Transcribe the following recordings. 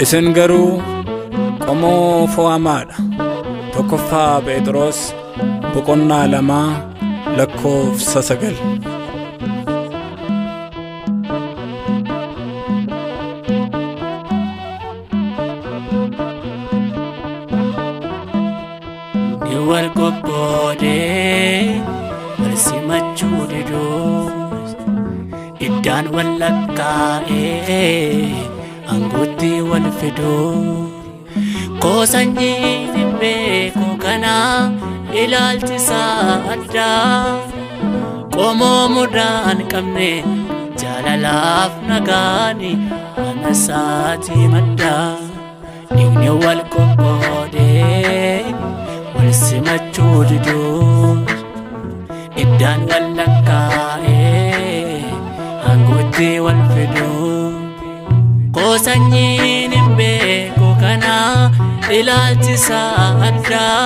Isin garuu qomoo fo'amaadha. Tokkoffaa Phexros boqonnaa 2:9. Wal qoqqoodee wal simachuu diduus iddaan wal lakkaa'ee aangotti wal fiduu qoosanyii hin beeku kana ilaalchisaa addaa qomoo mudaan qabne jaalalaaf nagaani mana isaatii maddaa dhiigni wal qoqqoodee wal simachuu diduus iddaan wal lakkaa'ee aangotti wal fiduu qoosanyiin hin beeku kana ilaalchisaa addaa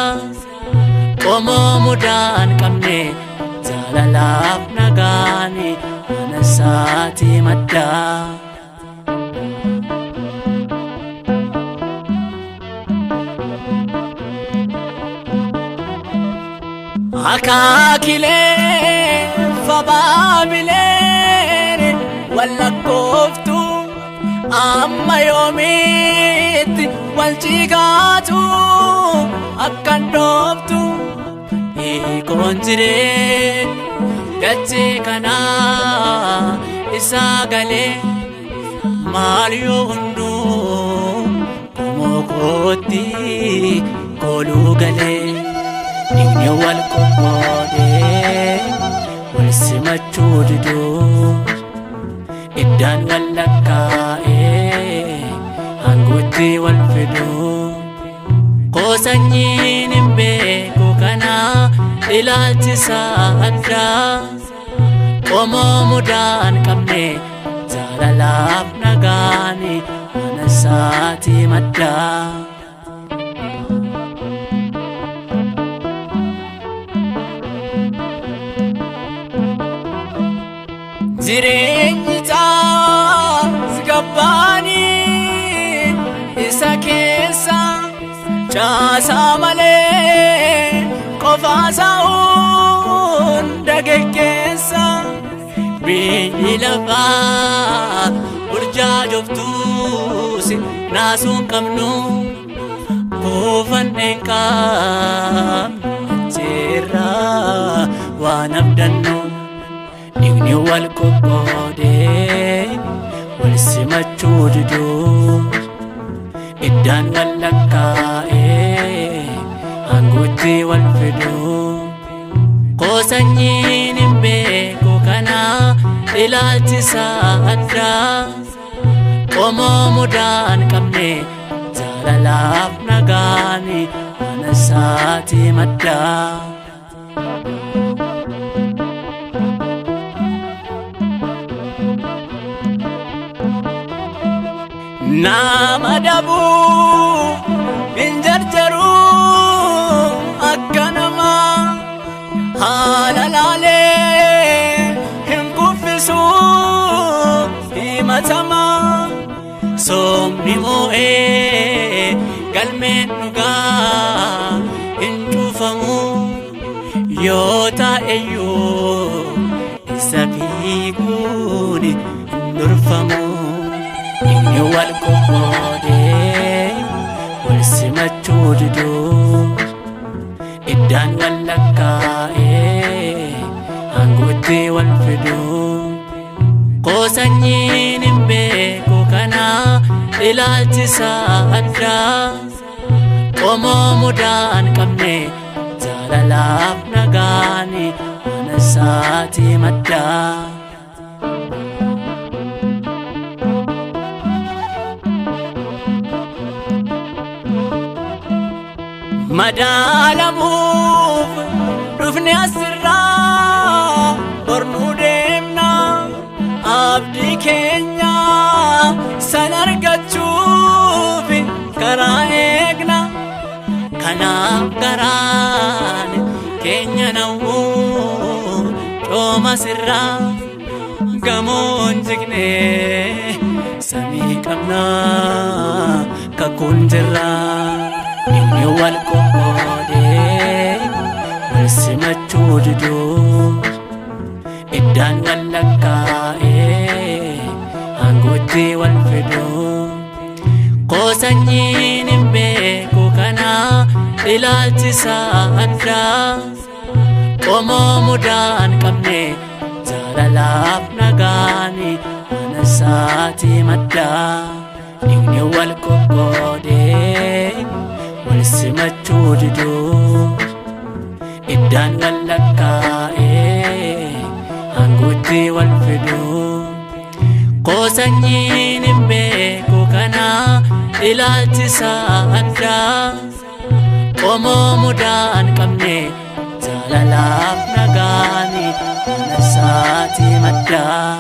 qomoo mudaan qabne jaalalaaf nagaani mana isaatii maddaa. Akaakilee fabaabileen wallakkooftu amma yoomiitti wal ciikaatu akkan dhooftu hiikoon jireenya dachee kanaa isaa galee maal yoo hunduu qomoo kootti kooluu galee. Dhiigni wal qoqqoodee wal simachuu diduus iddaan wal lakkaa'ee aangotti wal fiduu qoosanyiin hin beeku kana ilaalchisaa addaa qomoo mudaan qabne jaalalaaf nagaani mana isaatii maddaa. Jireenyi taas gabbaanii isa keessa caasaa malee qofaasaa hunda geggeessa biyyi lafaa burjaajoftuus naasuun qabnu buufanneen qabnu acheerraa waan abdannu. Dhiigni wal qoqqoodee wal simachuu diduus iddaan wal lakkaa'ee aangotti wal fiduu qoosanyiin hin beeku kana ilaalchisaa addaa qomoo mudaan qabne jaalalaaf nagaani mana isaatii maddaa. Nama dabuu hin jarjaru akka namaa haala laalee hin kuffisu himatamaa soomni moo'ee galmeen dhugaa hin cufamu yoo ta'eyyuu isa fiiguun hin durfamu. Dhiigni wal qoqqoodee wal simachuu diduus iddaan wal lakkaa'ee aangotti wal fiduu qoosanyiin hin beeku kana ilaalchisaa addaa qomoo mudaan qabne jaalalaaf nagaani mana isaatii maddaa. Madaalamuuf dhufne asirraa bornuu deemna abdii keenya san argachuuf karaa eegna kanaaf garaan keenya nawwuu cooma sirraa gamoon jignee samii qabnaa kakuun jirra inni wal qoqqoodee wal simachuu diduu iddaan wal lakkaa'ee aangootti wal fiduu qoosanyiin hin beeku kana ilaalchisaa addaa qomoo mudaan qabne jaalalaaf nagaani anasaati maddaa inni wal qoqqoodee wal simachuu diduu iddaan wal lakkaa'ee aangootti wal fiduu qoosanyiin hin beeku kana ilaalchisaa addaa qomoo mudaan qabne jaalalaaf nagaani anasaati maddaa